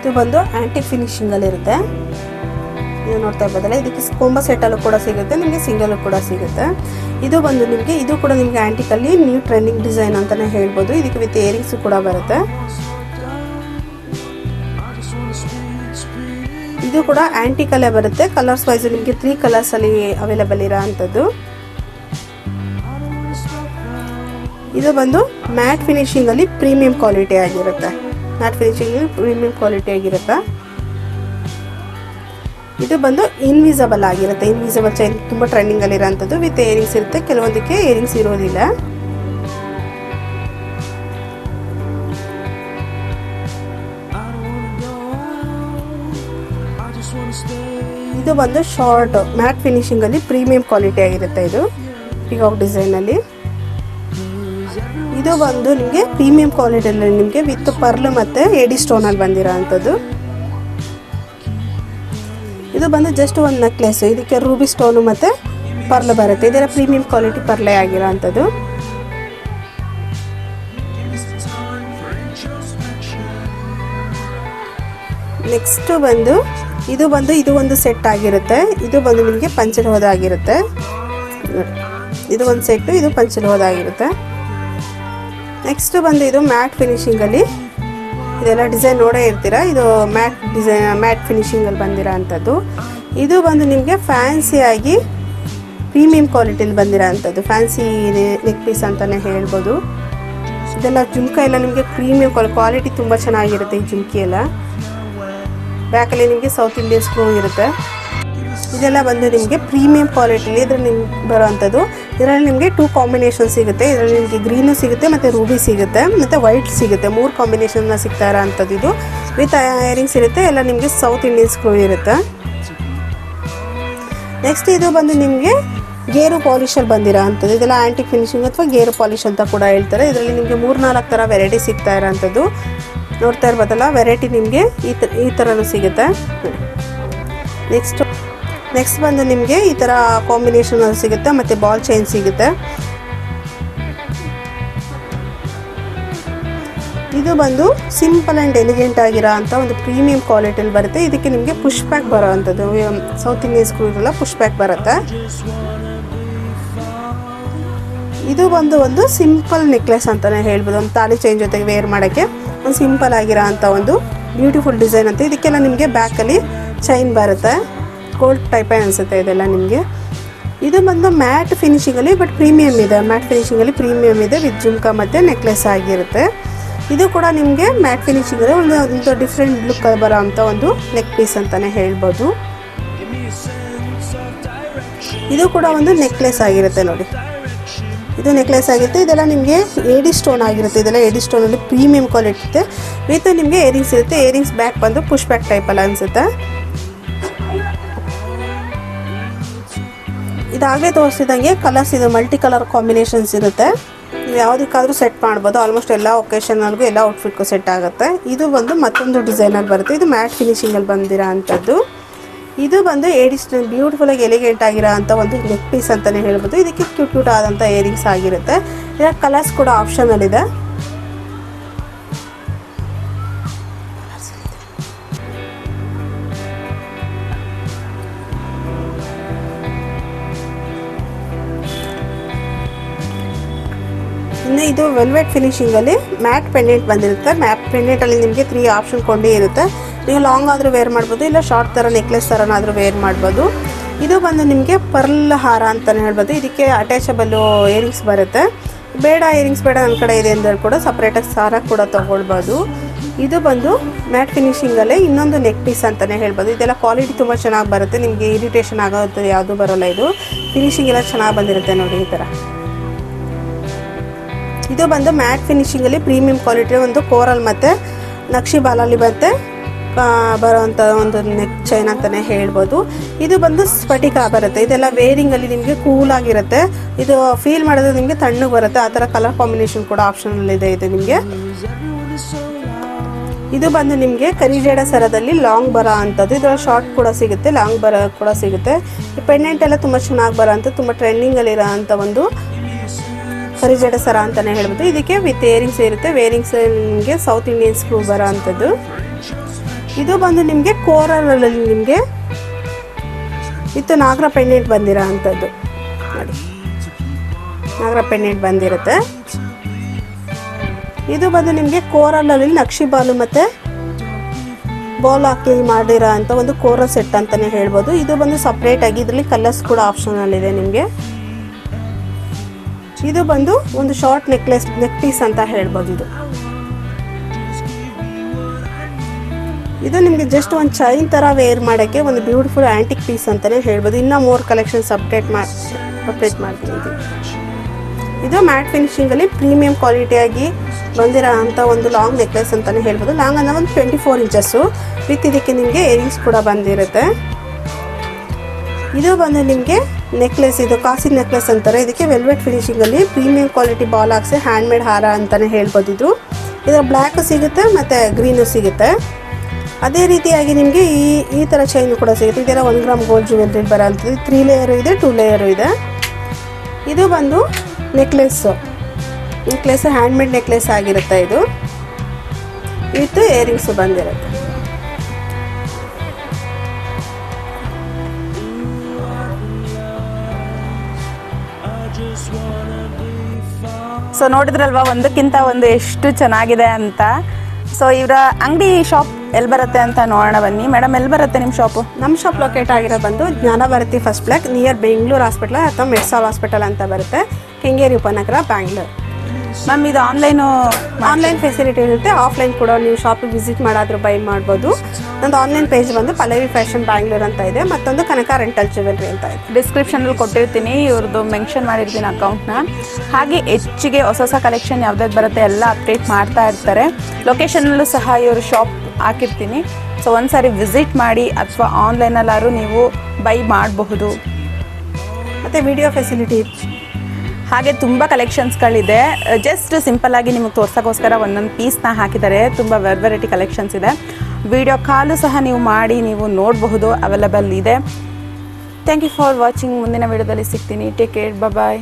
ಇದು ಬಂದು ಆಂಟಿಕ್ ಫಿನಿಶಿಂಗಲ್ಲಿ ಇರುತ್ತೆ. ಇದು ನೋಡ್ತಾ ಇರ್ಬೋದಲ್ಲ, ಇದಕ್ಕೆ ಕೊಂಬ ಸೆಟ್ಟಲ್ಲೂ ಕೂಡ ಸಿಗುತ್ತೆ, ನಿಮಗೆ ಸಿಂಗಲ್ ಕೂಡ ಸಿಗುತ್ತೆ. ಇದು ಬಂದು ನಿಮಗೆ ಇದು ಕೂಡ ನಿಮಗೆ ಆಂಟಿಕಲ್ಲಿ ನ್ಯೂ ಟ್ರೆಂಡಿಂಗ್ ಡಿಸೈನ್ ಅಂತಲೇ ಹೇಳ್ಬೋದು. ಇದಕ್ಕೆ ವಿತ್ ಇಯರಿಂಗ್ಸ್ ಕೂಡ ಬರುತ್ತೆ. ಇದು ಕೂಡ ಆಂಟಿಕಲ್ಲೇ ಬರುತ್ತೆ. ಕಲರ್ಸ್ ವೈಸ್ ನಿಮಗೆ 3 ಕಲರ್ಸಲ್ಲಿ ಅವೈಲೇಬಲ್ ಇರೋ ಅಂಥದ್ದು. ಇದು ಬಂದು ಮ್ಯಾಟ್ ಫಿನಿಶಿಂಗಲ್ಲಿ ಪ್ರೀಮಿಯಂ ಕ್ವಾಲಿಟಿ ಆಗಿರುತ್ತೆ. ಮ್ಯಾಟ್ ಫಿನಿಶಿಂಗ್ ಪ್ರೀಮಿಯಂ ಕ್ವಾಲಿಟಿ ಆಗಿರುತ್ತೆ. ಇದು ಬಂದು ಇನ್ವಿಸಿಬಲ್ ಆಗಿರುತ್ತೆ. ಇನ್ವಿಸಿಬಲ್ ಚೈನ್ ತುಂಬ ಟ್ರೆಂಡಿಂಗಲ್ಲಿ ಇರೋಂಥದ್ದು. ವಿತ್ ಇಯರಿಂಗ್ಸ್ ಇರುತ್ತೆ, ಕೆಲವೊಂದಕ್ಕೆ ಇಯರಿಂಗ್ಸ್ ಇರೋದಿಲ್ಲ. ಇದು ಬಂದು ಶಾರ್ಟ್ ಮ್ಯಾಟ್ ಫಿನಿಶಿಂಗಲ್ಲಿ ಪ್ರೀಮಿಯಂ ಕ್ವಾಲಿಟಿ ಆಗಿರುತ್ತೆ. ಇದು ಪಿಕಾಕ್ ಡಿಸೈನಲ್ಲಿ. ಇದು ಬಂದು ನಿಮಗೆ ಪ್ರೀಮಿಯಂ ಕ್ವಾಲಿಟಿಯಲ್ಲಿ ನಿಮಗೆ ವಿತ್ ಪರ್ಲ್ ಮತ್ತು ಎಡಿ ಸ್ಟೋನಲ್ಲಿ ಬಂದಿರೋ ಅಂಥದ್ದು. ಇದು ಬಂದು ಜಸ್ಟ್ ಒಂದು ನೆಕ್ಲೆಸ್. ಇದಕ್ಕೆ ರೂಬಿ ಸ್ಟೋನು ಮತ್ತು ಪರ್ಲ್ ಬರುತ್ತೆ. ಇದರ ಪ್ರೀಮಿಯಂ ಕ್ವಾಲಿಟಿ ಪರ್ಲೇ ಆಗಿರೋ ಅಂಥದ್ದು. ನೆಕ್ಸ್ಟ್ ಬಂದು ಇದು ಒಂದು ಸೆಟ್ ಆಗಿರುತ್ತೆ. ಇದು ಬಂದು ನಿಮಗೆ ಪಂಚಲ್ ಹೋದಾಗಿರುತ್ತೆ. ಇದು ಒಂದು ಸೆಟ್ಟು, ಇದು ಪಂಚಲ್ ಹೋದಾಗಿರುತ್ತೆ. ನೆಕ್ಸ್ಟ್ ಬಂದು ಇದು ಮ್ಯಾಟ್ ಫಿನಿಶಿಂಗಲ್ಲಿ, ಇದೆಲ್ಲ ಡಿಸೈನ್ ನೋಡೇ ಇರ್ತೀರ. ಇದು ಮ್ಯಾಟ್ ಫಿನಿಶಿಂಗಲ್ಲಿ ಬಂದಿರೋ ಅಂಥದ್ದು. ಇದು ಬಂದು ನಿಮಗೆ ಫ್ಯಾನ್ಸಿಯಾಗಿ ಪ್ರೀಮಿಯಂ ಕ್ವಾಲಿಟಿಯಲ್ಲಿ ಬಂದಿರೋ ಅಂಥದ್ದು. ಫ್ಯಾನ್ಸಿ ನೆಕ್ ಪೀಸ್ ಅಂತಲೇ ಹೇಳ್ಬೋದು. ಇದೆಲ್ಲ ಜುಮ್ಕ ಎಲ್ಲ ನಿಮಗೆ ಪ್ರೀಮಿಯಂ ಕ್ವಾಲಿಟಿ ತುಂಬ ಚೆನ್ನಾಗಿರುತ್ತೆ. ಈ ಜುಮ್ಕಿ ಎಲ್ಲ ಬ್ಯಾಕಲ್ಲಿ ನಿಮಗೆ ಸೌತ್ ಇಂಡಿಯನ್ ಸ್ಕ್ರೂ ಇರುತ್ತೆ. ಇದೆಲ್ಲ ಬಂದು ನಿಮಗೆ ಪ್ರೀಮಿಯಂ ಕ್ವಾಲಿಟಿಲಿ ಇದ್ರಲ್ಲಿ ನಿಮ್ಗೆ ಬರೋವಂಥದ್ದು. ಇದರಲ್ಲಿ ನಿಮಗೆ 2 ಕಾಂಬಿನೇಷನ್ ಸಿಗುತ್ತೆ. ಇದರಲ್ಲಿ ನಿಮಗೆ ಗ್ರೀನು ಸಿಗುತ್ತೆ ಮತ್ತು ರೂಬಿ ಸಿಗುತ್ತೆ ಮತ್ತು ವೈಟ್ ಸಿಗುತ್ತೆ. 3 ಕಾಂಬಿನೇಷನ್ನ ಸಿಗ್ತಾ ಇರೋ ಅಂಥದ್ದು. ಇದು ವಿತ್ ಇಯರಿಂಗ್ಸ್ ಇರುತ್ತೆ. ಎಲ್ಲ ನಿಮಗೆ ಸೌತ್ ಇಂಡಿಯನ್ ಸ್ಕ್ರೂ ಇರುತ್ತೆ. ನೆಕ್ಸ್ಟ್ ಇದು ಬಂದು ನಿಮಗೆ ಗೇರು ಪಾಲಿಶಲ್ಲಿ ಬಂದಿರೋ ಅಂಥದ್ದು. ಇದೆಲ್ಲ ಆಂಟಿಕ್ ಫಿನಿಶಿಂಗ್ ಅಥವಾ ಗೇರು ಪಾಲಿಶ್ ಅಂತ ಕೂಡ ಹೇಳ್ತಾರೆ. ಇದರಲ್ಲಿ ನಿಮಗೆ 3-4 ಥರ ವೆರೈಟಿ ಸಿಗ್ತಾ ಇರೋ ಅಂಥದ್ದು. ನೋಡ್ತಾ ಇರ್ಬೋದಲ್ಲ, ವೆರೈಟಿ ನಿಮಗೆ ಈ ಥರನೂ ಸಿಗುತ್ತೆ. ನೆಕ್ಸ್ಟ್ ಬಂದು ನಿಮಗೆ ಈ ಥರ ಕಾಂಬಿನೇಷನ್ ಸಿಗುತ್ತೆ ಮತ್ತು ಬಾಲ್ ಚೈನ್ ಸಿಗುತ್ತೆ. ಇದು ಬಂದು ಸಿಂಪಲ್ ಆ್ಯಂಡ್ ಎಲಿಗೆಂಟ್ ಆಗಿರೋ ಅಂಥ ಒಂದು ಪ್ರೀಮಿಯಂ ಕ್ವಾಲಿಟಿಯಲ್ಲಿ ಬರುತ್ತೆ. ಇದಕ್ಕೆ ನಿಮಗೆ ಪುಷ್ ಬ್ಯಾಕ್ ಬರೋ ಅಂಥದ್ದು. ಸೌತ್ ಇಂಡಿಯನ್ ಸ್ಕ್ರೂ ಇರಲ್ಲ, ಪುಷ್ ಬ್ಯಾಕ್ ಬರುತ್ತೆ. ಇದು ಬಂದು ಒಂದು ಸಿಂಪಲ್ ನೆಕ್ಲೆಸ್ ಅಂತಲೇ ಹೇಳ್ಬೋದು. ಒಂದು ತಾಳಿ ಚೈನ್ ಜೊತೆಗೆ ವೇರ್ ಮಾಡೋಕ್ಕೆ ಒಂದು ಸಿಂಪಲ್ ಆಗಿರೋ ಅಂಥ ಒಂದು ಬ್ಯೂಟಿಫುಲ್ ಡಿಸೈನ್ ಅಂತ. ಇದಕ್ಕೆಲ್ಲ ನಿಮಗೆ ಬ್ಯಾಕಲ್ಲಿ ಚೈನ್ ಬರುತ್ತೆ. ಗೋಲ್ಡ್ ಟೈಪೇ ಅನಿಸುತ್ತೆ ಇದೆಲ್ಲ ನಿಮಗೆ. ಇದು ಬಂದು ಮ್ಯಾಟ್ ಫಿನಿಶಿಂಗಲ್ಲಿ ಬಟ್ ಪ್ರೀಮಿಯಮ್ ಇದೆ. ಮ್ಯಾಟ್ ಫಿನಿಶಿಂಗಲ್ಲಿ ಪ್ರೀಮಿಯಮ್ ಇದೆ ವಿತ್ ಜುಮ್ಕಾ ಮತ್ತು ನೆಕ್ಲೆಸ್ ಆಗಿರುತ್ತೆ. ಇದು ಕೂಡ ನಿಮಗೆ ಮ್ಯಾಟ್ ಫಿನಿಶಿಂಗಲ್ಲಿ ಒಂದು ಡಿಫ್ರೆಂಟ್ ಲುಕ್ ಬರೋ ಅಂಥ ಒಂದು ನೆಕ್ ಪೀಸ್ ಅಂತಲೇ ಹೇಳ್ಬೋದು. ಇದು ಕೂಡ ಒಂದು ನೆಕ್ಲೆಸ್ ಆಗಿರುತ್ತೆ ನೋಡಿ. ಇದು ನೆಕ್ಲೆಸ್ ಆಗಿರುತ್ತೆ. ಇದೆಲ್ಲ ನಿಮಗೆ ಎಡಿ ಸ್ಟೋನ್ ಆಗಿರುತ್ತೆ. ಇದೆಲ್ಲ ಎಡಿ ಸ್ಟೋನಲ್ಲಿ ಪ್ರೀಮಿಯಂ ಕ್ವಾಲಿಟಿ ಇದೆ. ವಿತ್ ನಿಮಗೆ ಇಯರಿಂಗ್ಸ್ ಇರುತ್ತೆ. ಇಯರಿಂಗ್ಸ್ ಬ್ಯಾಕ್ ಬಂದು ಪುಷ್ ಬ್ಯಾಕ್ ಟೈಪಲ್ಲಿ ಅನಿಸುತ್ತೆ. ಇದಾಗಲೇ ತೋರಿಸಿದಂಗೆ ಕಲರ್ಸ್ ಇದು ಮಲ್ಟಿ ಕಲರ್ ಕಾಂಬಿನೇಷನ್ಸ್ ಇರುತ್ತೆ. ನೀವು ಯಾವುದಕ್ಕಾದರೂ ಸೆಟ್ ಮಾಡ್ಬೋದು. ಆಲ್ಮೋಸ್ಟ್ ಎಲ್ಲ ಒಕೇಶನ್ಗೂ ಎಲ್ಲ ಔಟ್ಫಿಟ್ಗೂ ಸೆಟ್ ಆಗುತ್ತೆ. ಇದು ಬಂದು ಮತ್ತೊಂದು ಡಿಸೈನಲ್ಲಿ ಬರುತ್ತೆ. ಇದು ಮ್ಯಾಟ್ ಫಿನಿಶಿಂಗಲ್ಲಿ ಬಂದಿರೋ ಅಂಥದ್ದು. ಇದು ಬಂದು ಎಡಿಸ್ಟನ್ ಬ್ಯೂಟಿಫುಲ್ಲಾಗಿ ಎಲಿಗೆಂಟ್ ಆಗಿರೋ ಅಂಥ ಒಂದು ನೆಕ್ ಪೀಸ್ ಅಂತಲೇ ಹೇಳ್ಬೋದು. ಇದಕ್ಕೆ ಕ್ಯೂಟ್ ಆದಂಥ ಇಯರಿಂಗ್ಸ್ ಆಗಿರುತ್ತೆ. ಇದರ ಕಲರ್ಸ್ ಕೂಡ ಆಪ್ಷನಲ್ಲಿದೆ. ಇನ್ನು ಇದು ವೆಲ್ವೆಟ್ ಫಿನಿಶಿಂಗಲ್ಲಿ ಮ್ಯಾಟ್ ಪೆಂಡೆಂಟ್ ಬಂದಿರುತ್ತೆ. ಮ್ಯಾಟ್ ಪೆಂಡೆಂಟಲ್ಲಿ ನಿಮಗೆ 3 ಆಪ್ಷನ್ ಕೊಂಡೇ ಇರುತ್ತೆ. ನೀವು ಲಾಂಗ್ ಆದರೂ ವೇರ್ ಮಾಡ್ಬೋದು, ಇಲ್ಲ ಶಾರ್ಟ್ ಥರ ನೆಕ್ಲೆಸ್ ಥರನಾದರೂ ವೇರ್ ಮಾಡ್ಬೋದು. ಇದು ಬಂದು ನಿಮಗೆ ಪರ್ಲ್ ಹಾರ ಅಂತಲೇ ಹೇಳ್ಬೋದು. ಇದಕ್ಕೆ ಅಟ್ಯಾಚಬಲ್ಲು ಇಯರಿಂಗ್ಸ್ ಬರುತ್ತೆ. ಬೇಡ ಇಯರಿಂಗ್ಸ್ ಬೇಡ ನನ್ನ ಕಡೆ ಇದೆ ಅಂದರೆ ಕೂಡ ಸಪ್ರೇಟಾಗಿ ಸಾರ ಕೂಡ ತೊಗೊಳ್ಬೋದು. ಇದು ಬಂದು ಮ್ಯಾಟ್ ಫಿನಿಶಿಂಗಲ್ಲೇ ಇನ್ನೊಂದು ನೆಕ್ ಪೀಸ್ ಅಂತಲೇ ಹೇಳ್ಬೋದು. ಇದೆಲ್ಲ ಕ್ವಾಲಿಟಿ ತುಂಬ ಚೆನ್ನಾಗಿ ಬರುತ್ತೆ. ನಿಮಗೆ ಇರಿಟೇಷನ್ ಆಗೋದು ಯಾವುದೂ ಬರೋಲ್ಲ. ಇದು ಫಿನಿಶಿಂಗ್ ಎಲ್ಲ ಚೆನ್ನಾಗಿ ಬಂದಿರುತ್ತೆ ನೋಡಿ ಈ ಥರ. ಇದು ಬಂದು ಮ್ಯಾಟ್ ಫಿನಿಶಿಂಗಲ್ಲಿ ಪ್ರೀಮಿಯಂ ಕ್ವಾಲಿಟಿ ಒಂದು ಕೋರಲ್ ಮತ್ತು ನಕ್ಷಿ ಬಾಲಲ್ಲಿ ಮತ್ತೆ ಬರೋವಂಥ ಒಂದು ನೆಕ್ ಚೈನ್ ಅಂತಲೇ ಹೇಳ್ಬೋದು. ಇದು ಬಂದು ಸ್ಫಟಿಕ ಬರುತ್ತೆ. ಇದೆಲ್ಲ ವೇರಿಂಗಲ್ಲಿ ನಿಮಗೆ ಕೂಲಾಗಿರುತ್ತೆ. ಇದು ಫೀಲ್ ಮಾಡಿದ್ರೆ ನಿಮಗೆ ತಣ್ಣಗೆ ಬರುತ್ತೆ. ಆ ಥರ ಕಲರ್ ಕಾಂಬಿನೇಷನ್ ಕೂಡ ಆಪ್ಷನಲ್ಲಿದೆ ಇದು ನಿಮಗೆ. ಇದು ಬಂದು ನಿಮಗೆ ಕರಿಜೇಡ ಸರದಲ್ಲಿ ಲಾಂಗ್ ಬರೋ ಅಂಥದ್ದು. ಇದರಲ್ಲಿ ಶಾರ್ಟ್ ಕೂಡ ಸಿಗುತ್ತೆ, ಲಾಂಗ್ ಬರೋ ಕೂಡ ಸಿಗುತ್ತೆ. ಈ ಪೆಂಡೆಂಟ್ ಎಲ್ಲ ತುಂಬ ಚೆನ್ನಾಗಿ ಬರೋ ಅಂಥ ತುಂಬ ಟ್ರೆಂಡಿಂಗಲ್ಲಿರೋ ಅಂಥ ಒಂದು ಕರಿಜೇಡ ಸರ ಅಂತಲೇ ಹೇಳ್ಬೋದು. ಇದಕ್ಕೆ ವಿತ್ ಇಯರಿಂಗ್ಸ್ ಇರುತ್ತೆ. ವೇರಿಂಗ್ಸ್ ನಿಮಗೆ ಸೌತ್ ಇಂಡಿಯನ್ ಸ್ಕ್ರೂ ಬರೋ ಅಂಥದ್ದು. ಇದು ಬಂದು ನಿಮಗೆ ಕೋರಲಲ್ಲಿ ನಿಮಗೆ ವಿತ್ ನಾಗರ ಪೆಂಡೆಂಟ್ ಬಂದಿರೋ ಅಂಥದ್ದು ನೋಡಿ, ನಾಗರ ಪೆಂಡೆಂಟ್ ಬಂದಿರುತ್ತೆ. ಇದು ಬಂದು ನಿಮಗೆ ಕೋರಲಲ್ಲಿ ನಕ್ಷಿ ಬಾಲು ಮತ್ತು ಬಾಲ್ ಹಾಕಿ ಮಾಡಿರೋ ಅಂಥ ಒಂದು ಕೋರಲ್ ಸೆಟ್ ಅಂತಲೇ ಹೇಳ್ಬೋದು. ಇದು ಬಂದು ಸಪ್ರೇಟಾಗಿ ಇದರಲ್ಲಿ ಕಲರ್ಸ್ ಕೂಡ ಆಪ್ಷನಲ್ ಇದೆ ನಿಮಗೆ. ಇದು ಬಂದು ಒಂದು ಶಾರ್ಟ್ ನೆಕ್ ಪೀಸ್ ಅಂತ ಹೇಳ್ಬೋದು. ಇದು ನಿಮಗೆ ಜಸ್ಟ್ ಒಂದು ಚೈನ್ ಥರ ವೇರ್ ಮಾಡೋಕ್ಕೆ ಒಂದು ಬ್ಯೂಟಿಫುಲ್ ಆ್ಯಂಟಿಕ್ ಪೀಸ್ ಅಂತಲೇ ಹೇಳ್ಬೋದು. ಇನ್ನೂ ಮೋರ್ ಕಲೆಕ್ಷನ್ಸ್ ಅಪ್ಡೇಟ್ ಮಾಡ್ತೀನಿ. ಇದು ಮ್ಯಾಟ್ ಫಿನಿಶಿಂಗಲ್ಲಿ ಪ್ರೀಮಿಯಂ ಕ್ವಾಲಿಟಿಯಾಗಿ ಬಂದಿರೋ ಅಂಥ ಒಂದು ಲಾಂಗ್ ನೆಕ್ಲೆಸ್ ಅಂತಲೇ ಹೇಳ್ಬೋದು. ಲಾಂಗ್ ಅಂದರೆ ಒಂದು 24 ಇಂಚಸ್ಸು ವಿತ್ ಇದಕ್ಕೆ ನಿಮಗೆ ಏರಿಂಗ್ಸ್ ಕೂಡ ಬಂದಿರುತ್ತೆ. ಇದು ಬಂದು ನಿಮಗೆ ನೆಕ್ಲೆಸ್, ಇದು ಕಾಸಿನ ನೆಕ್ಲೆಸ್ ಅಂತಾರೆ. ಇದಕ್ಕೆ ವೆಲ್ವೆಟ್ ಫಿನಿಶಿಂಗಲ್ಲಿ ಪ್ರೀಮಿಯಂ ಕ್ವಾಲಿಟಿ ಬಾಲ್ ಹಾಕ್ಸಿ ಹ್ಯಾಂಡ್ಮೇಡ್ ಹಾರ ಅಂತಲೇ ಹೇಳ್ಬೋದು. ಇದರ ಬ್ಲ್ಯಾಕು ಸಿಗುತ್ತೆ ಮತ್ತು ಗ್ರೀನು ಸಿಗುತ್ತೆ. ಅದೇ ರೀತಿಯಾಗಿ ನಿಮಗೆ ಈ ಥರ ಚೈನು ಕೂಡ ಸಿಗುತ್ತೆ. ಇದೆಲ್ಲ 1 ಗ್ರಾಮ್ ಗೋಲ್ಡ್ ಜ್ಯುವೆಲ್ರಿ ಬರೋ ಅಂಥದ್ದು. 3 ಲೇಯರು ಇದೆ, 2 ಲೇಯರು ಇದೆ. ಇದು ಬಂದು ನೆಕ್ಲೆಸ್ ಹ್ಯಾಂಡ್ಮೇಡ್ ನೆಕ್ಲೆಸ್ ಆಗಿರುತ್ತೆ. ಇದು ವಿತ್ ಏರಿಂಗ್ಸು ಬಂದಿರುತ್ತೆ. ಸೊ ನೋಡಿದ್ರಲ್ವಾ ಒಂದಕ್ಕಿಂತ ಒಂದು ಎಷ್ಟು ಚೆನ್ನಾಗಿದೆ ಅಂತ. ಸೊ ಇವರ ಅಂಗಡಿ ಶಾಪ್ ಎಲ್ಲಿ ಬರುತ್ತೆ ಅಂತ ನೋಡೋಣ ಬನ್ನಿ. ಮೇಡಮ್, ಎಲ್ಲಿ ಬರುತ್ತೆ ನಿಮ್ಮ ಶಾಪು? ನಮ್ಮ ಶಾಪ್ ಲೊಕೇಟ್ ಆಗಿರೋ ಬಂದು Jnanabharathi first block near Bengaluru hospital ಅಥವಾ ಮೆಡ್ಸಾಲ್ ಹಾಸ್ಪಿಟಲ್ ಅಂತ ಬರುತ್ತೆ, ಕೆಂಗೇರಿ ಉಪನಗರ, ಬ್ಯಾಂಗ್ಳೂರ್. ಮ್ಯಾಮ್, ಇದು ಆನ್ಲೈನ್ ಫೆಸಿಲಿಟಿ ಇರುತ್ತೆ. ಆಫ್ಲೈನ್ ಕೂಡ ನೀವು ಶಾಪಿಗೆ ವಿಸಿಟ್ ಮಾಡಾದರೂ ಬೈ ಮಾಡ್ಬೋದು. ನಂದು ಆನ್ಲೈನ್ ಪೇಜ್ ಬಂದು ಪಲ್ಲವಿ ಫ್ಯಾಷನ್ ಬ್ಯಾಂಗ್ಳೂರ್ ಅಂತ ಇದೆ, ಮತ್ತೊಂದು ಕನಕ ರೆಂಟಲ್ ಜ್ಯುವೆಲ್ರಿ ಅಂತ ಇದೆ. ಡಿಸ್ಕ್ರಿಪ್ಷನಲ್ಲಿ ಕೊಟ್ಟಿರ್ತೀನಿ, ಇವ್ರದ್ದು ಮೆನ್ಷನ್ ಮಾಡಿರ್ತೀನಿ ಅಕೌಂಟ್ನ. ಹಾಗೆ ಹೆಚ್ಚಿಗೆ ಹೊಸ ಕಲೆಕ್ಷನ್ ಯಾವ್ದಾದ್ರು ಬರುತ್ತೆ ಎಲ್ಲ ಅಪ್ಡೇಟ್ ಮಾಡ್ತಾ ಇರ್ತಾರೆ. ಲೊಕೇಶನಲ್ಲೂ ಸಹ ಇವ್ರ ಶಾಪ್ ಹಾಕಿರ್ತೀನಿ. ಸೊ ಒಂದ್ಸಾರಿ ವಿಸಿಟ್ ಮಾಡಿ ಅಥವಾ ಆನ್ಲೈನಲ್ಲಾದ್ರೂ ನೀವು ಬೈ ಮಾಡಬಹುದು. ಮತ್ತು ವಿಡಿಯೋ ಫೆಸಿಲಿಟಿ ಹಾಗೆ ತುಂಬ ಕಲೆಕ್ಷನ್ಸ್ಗಳಿದೆ. ಜಸ್ಟ್ ಸಿಂಪಲ್ಲಾಗಿ ನಿಮಗೆ ತೋರ್ಸೋಕ್ಕೋಸ್ಕರ ಒಂದೊಂದು ಪೀಸ್ನ ಹಾಕಿದ್ದಾರೆ. ತುಂಬ ವೆರೈಟಿ ಕಲೆಕ್ಷನ್ಸ್ ಇದೆ. ವಿಡಿಯೋ ಕಾಲು ಸಹ ನೀವು ಮಾಡಿ ನೀವು ನೋಡಬಹುದು, ಅವೈಲೇಬಲ್ ಇದೆ. Thank you for watching. ಮುಂದಿನ ವಿಡಿಯೋದಲ್ಲಿ ಸಿಗ್ತೀನಿ. ಟೇಕ್ ಕೇರ್, ಬಾಯ್.